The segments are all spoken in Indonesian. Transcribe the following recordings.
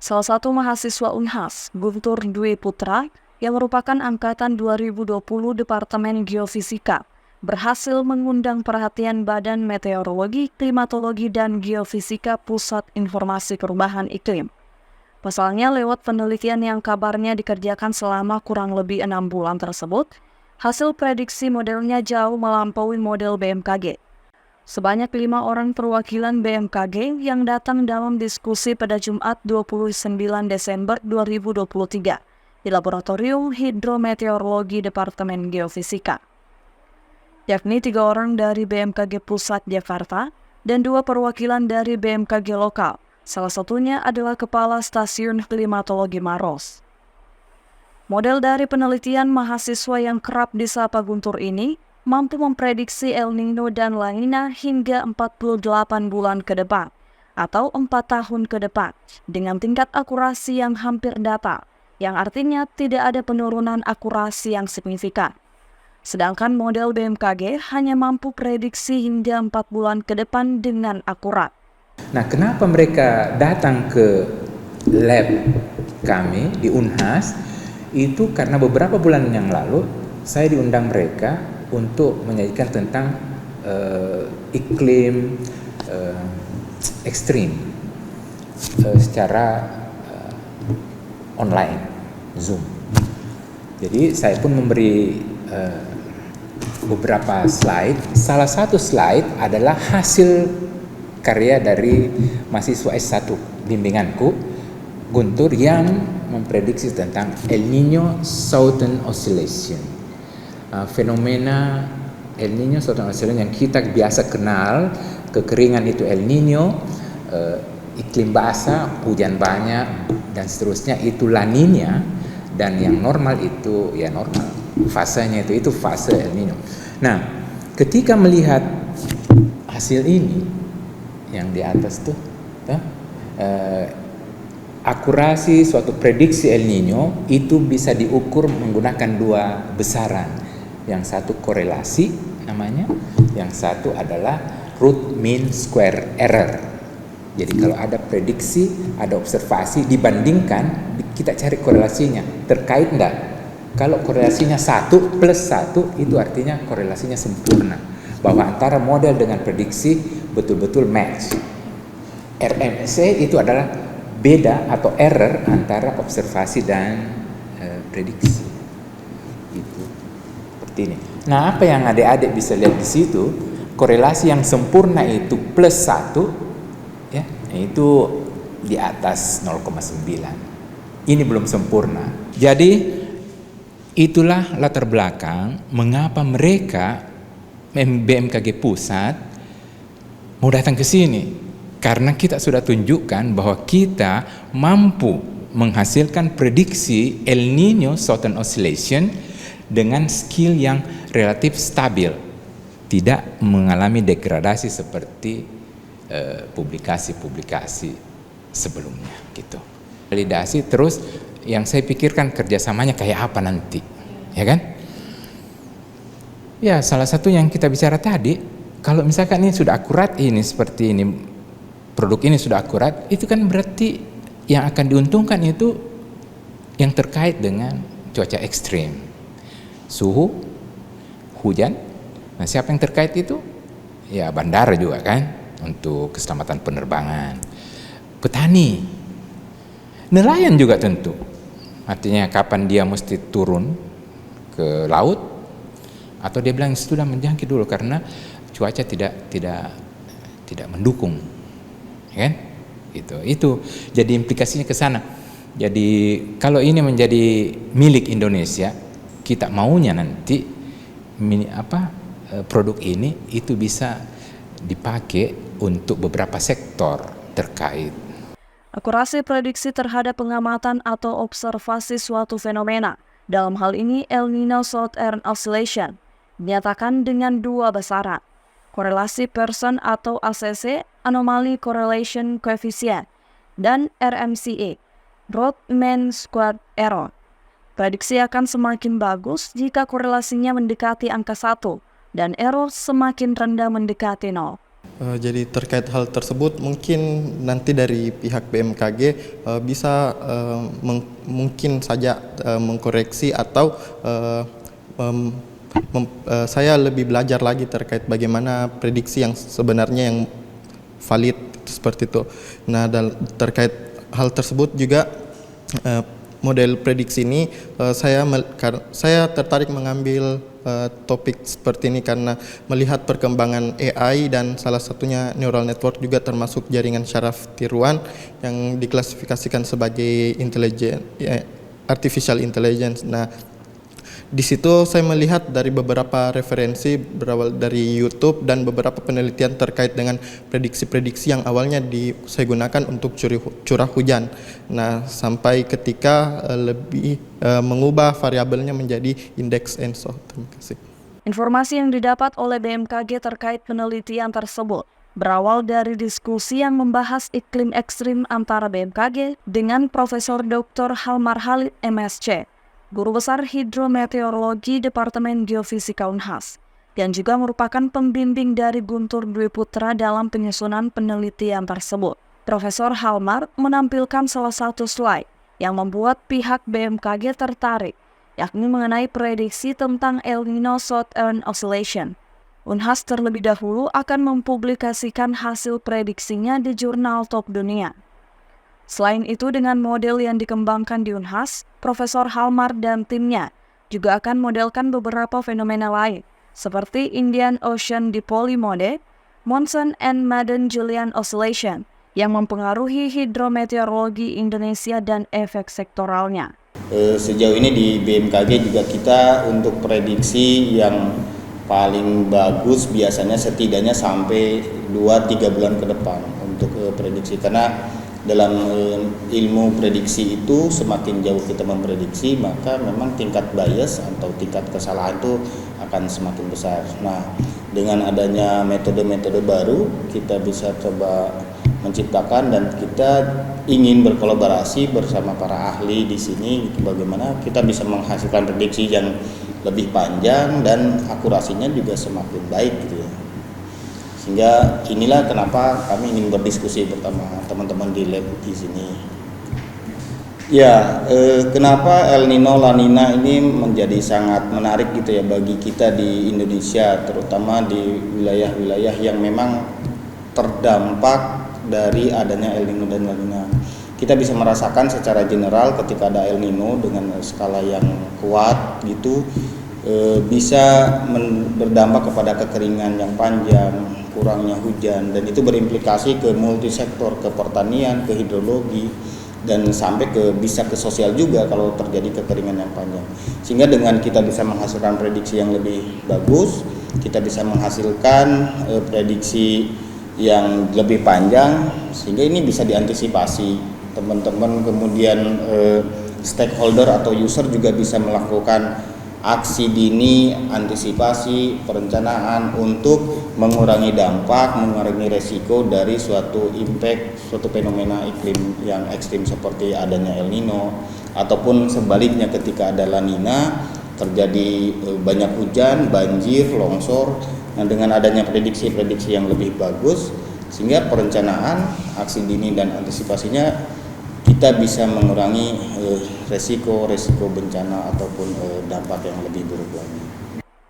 Salah satu mahasiswa Unhas, Guntur Dwi Putra, yang merupakan angkatan 2020 Departemen Geofisika, berhasil mengundang perhatian Badan Meteorologi, Klimatologi, dan Geofisika Pusat Informasi Perubahan Iklim. Pasalnya, lewat penelitian yang kabarnya dikerjakan selama kurang lebih 6 bulan tersebut, hasil prediksi modelnya jauh melampaui model BMKG. Sebanyak 5 orang perwakilan BMKG yang datang dalam diskusi pada Jumat 29 Desember 2023 di Laboratorium Hidrometeorologi Departemen Geofisika, yakni 3 orang dari BMKG Pusat Jakarta dan 2 perwakilan dari BMKG lokal. Salah satunya adalah Kepala Stasiun Klimatologi Maros. Model dari penelitian mahasiswa yang kerap disapa Guntur ini mampu memprediksi El Nino dan La Nina hingga 48 bulan ke depan atau 4 tahun ke depan dengan tingkat akurasi yang hampir datar, yang artinya tidak ada penurunan akurasi yang signifikan. Sedangkan model BMKG hanya mampu prediksi hingga 4 bulan ke depan dengan akurat. Nah, kenapa mereka datang ke lab kami di Unhas? Itu karena beberapa bulan yang lalu saya diundang mereka untuk menyajikan tentang iklim ekstrim secara online, Zoom. Jadi saya pun memberi beberapa slide. Salah satu slide adalah hasil karya dari mahasiswa S1 bimbinganku, Guntur, yang memprediksi tentang El Nino Southern Oscillation. Fenomena El Nino Southern Oscillation yang kita biasa kenal, kekeringan itu El Nino, iklim basah, hujan banyak, dan seterusnya itu La Nina, dan yang normal itu ya normal, fasenya itu fase El Nino. Nah, ketika melihat hasil ini yang di atas tuh, akurasi suatu prediksi El Nino itu bisa diukur menggunakan 2 besaran. Yang satu korelasi namanya, yang satu adalah root mean square error. Jadi kalau ada prediksi, ada observasi, dibandingkan, kita cari korelasinya, terkait enggak? Kalau korelasinya 1 plus 1, itu artinya korelasinya sempurna, bahwa antara model dengan prediksi betul-betul match. RMC itu adalah beda atau error antara observasi dan prediksi. Itu seperti ini. Nah, apa yang adik-adik bisa lihat di situ, korelasi yang sempurna itu plus 1, ya, itu di atas 0,9. Ini belum sempurna. Jadi itulah latar belakang mengapa mereka BMKG Pusat mau datang ke sini, karena kita sudah tunjukkan bahwa kita mampu menghasilkan prediksi El Nino Southern Oscillation dengan skill yang relatif stabil, tidak mengalami degradasi seperti publikasi-publikasi sebelumnya gitu. Validasi terus, yang saya pikirkan kerjasamanya kayak apa nanti, ya kan? Ya, salah satu yang kita bicara tadi, kalau misalkan ini sudah akurat, ini seperti ini, produk ini sudah akurat, itu kan berarti yang akan diuntungkan itu yang terkait dengan cuaca ekstrim, suhu, hujan. Nah, siapa yang terkait itu? Ya, bandara juga kan, untuk keselamatan penerbangan. Petani, nelayan juga tentu. Artinya kapan dia mesti turun ke laut, atau dia bilang sudah menjangkit dulu karena cuaca tidak mendukung, ya kan? Itu jadi implikasinya ke sana. Jadi kalau ini menjadi milik Indonesia, kita maunya nanti produk ini itu bisa dipakai untuk beberapa sektor terkait. Akurasi prediksi terhadap pengamatan atau observasi suatu fenomena, dalam hal ini El Nino Southern Oscillation, dinyatakan dengan 2 besaran, korelasi Pearson atau ACC, Anomaly Correlation Coefficient, dan RMCE, Root Mean Squared Error. Prediksi akan semakin bagus jika korelasinya mendekati angka 1 dan error semakin rendah mendekati 0. Jadi terkait hal tersebut mungkin nanti dari pihak BMKG bisa mungkin saja mengkoreksi atau saya lebih belajar lagi terkait bagaimana prediksi yang sebenarnya yang valid seperti itu. Nah, terkait hal tersebut juga model prediksi ini saya tertarik mengambil topik seperti ini karena melihat perkembangan AI dan salah satunya neural network juga termasuk jaringan syaraf tiruan yang diklasifikasikan sebagai artificial intelligence. Nah, di situ saya melihat dari beberapa referensi berawal dari YouTube dan beberapa penelitian terkait dengan prediksi-prediksi yang awalnya saya gunakan untuk curah hujan. Nah, sampai ketika lebih mengubah variabelnya menjadi indeks ENSO. Terima kasih. Informasi yang didapat oleh BMKG terkait penelitian tersebut berawal dari diskusi yang membahas iklim ekstrim antara BMKG dengan Profesor Dr. Halmar Khalid MSc, Guru Besar Hidrometeorologi Departemen Geofisika Unhas, yang juga merupakan pembimbing dari Guntur Dwi Putra dalam penyusunan penelitian tersebut. Profesor Halmar menampilkan salah satu slide yang membuat pihak BMKG tertarik, yakni mengenai prediksi tentang El Nino Southern Oscillation. Unhas terlebih dahulu akan mempublikasikan hasil prediksinya di jurnal top dunia. Selain itu, dengan model yang dikembangkan di Unhas, Profesor Halmar dan timnya juga akan modelkan beberapa fenomena lain, seperti Indian Ocean Dipole Mode, Monsoon and Madden-Julian Oscillation, yang mempengaruhi hidrometeorologi Indonesia dan efek sektoralnya. Sejauh ini di BMKG juga kita untuk prediksi yang paling bagus biasanya setidaknya sampai 2-3 bulan ke depan untuk prediksi, karena dalam ilmu prediksi itu semakin jauh kita memprediksi maka memang tingkat bias atau tingkat kesalahan itu akan semakin besar. Nah, dengan adanya metode-metode baru kita bisa coba menciptakan dan kita ingin berkolaborasi bersama para ahli di sini gitu, bagaimana kita bisa menghasilkan prediksi yang lebih panjang dan akurasinya juga semakin baik gitu ya. Sehingga inilah kenapa kami ingin berdiskusi bersama teman-teman di lab di sini. Ya, kenapa El Nino La Nina ini menjadi sangat menarik gitu ya bagi kita di Indonesia, terutama di wilayah-wilayah yang memang terdampak dari adanya El Nino dan La Nina. Kita bisa merasakan secara general ketika ada El Nino dengan skala yang kuat gitu, bisa berdampak kepada kekeringan yang panjang, kurangnya hujan, dan itu berimplikasi ke multisektor, ke pertanian, ke hidrologi, dan sampai bisa ke sosial juga kalau terjadi kekeringan yang panjang. Sehingga dengan kita bisa menghasilkan prediksi yang lebih bagus, kita bisa menghasilkan prediksi yang lebih panjang, sehingga ini bisa diantisipasi. Teman-teman kemudian stakeholder atau user juga bisa melakukan aksi dini, antisipasi, perencanaan untuk mengurangi dampak, mengurangi resiko dari suatu impact, suatu fenomena iklim yang ekstrim seperti adanya El Nino, ataupun sebaliknya ketika ada La Nina terjadi banyak hujan, banjir, longsor. Nah, dengan adanya prediksi-prediksi yang lebih bagus, sehingga perencanaan, aksi dini dan antisipasinya kita bisa mengurangi resiko bencana ataupun dampak yang lebih buruk lagi.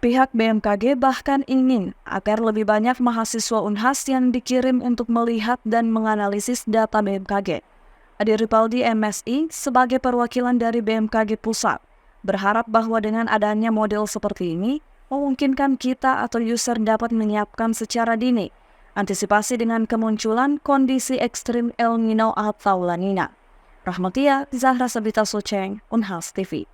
Pihak BMKG bahkan ingin agar lebih banyak mahasiswa Unhas yang dikirim untuk melihat dan menganalisis data BMKG. Adi Ripaldi MSI sebagai perwakilan dari BMKG Pusat berharap bahwa dengan adanya model seperti ini memungkinkan kita atau user dapat menyiapkan secara dini antisipasi dengan kemunculan kondisi ekstrim El Nino atau La Nina. Rahmatia Zahra Sabita Soceng, Unhas TV.